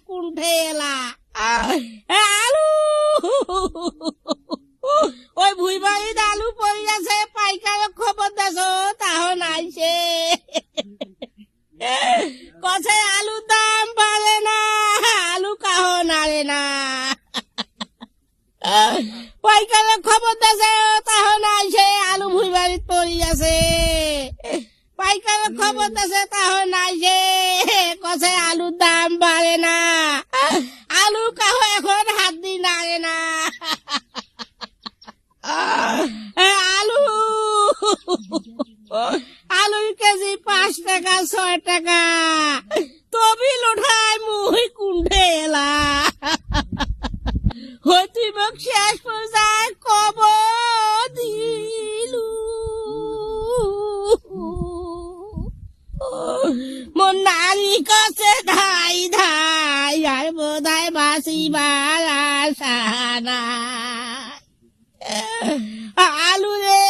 কুণ্ঠে এলা আলু ওই ভুই বাড়িতে আলু পড়ি আছে পাইকারের খবর দেছ তাহ নাইছে কছে আলুর দাম বাড়ে না আলু কাহ নাড়ে না পাইকারের খবর দেছে তাহ নাইছে আলু ভুই বাড়িত পড়ি আছে পাইকারের খবর দেছে তাহ নাইছে কছে আলুর দাম বাড়ে না আলু কাহ এখন হাত দি নাড়ে না আলু আলুর কেজি 5 টাকা 6 টাকা তবিল ওঠায় মুই কুণ্ঠে এলা হইতি মোক শেষ পর্যায়ে কব দিলু মন নারী কছে ধাই ধাই আর বোধায় বাসিবার আশা নাই আলু রে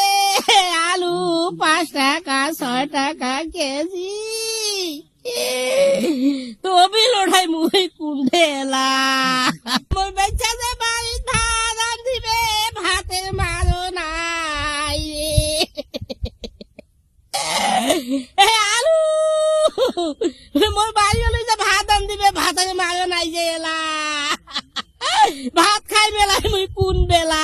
আলু 5 টাকা 6 টাকা কেজি তবিল ওঠাই মুই কুণ্ঠে এলা মোর বেচা যে বাড়ির ভাত রান্ধিবে ভাতের মারো নাই রে আলু মোর বাড়ি হলে যে ভাত রান্ধিবে ভাতের মারো নাই যে এলা ভাত খাই বেলায় মুই কোন বেলা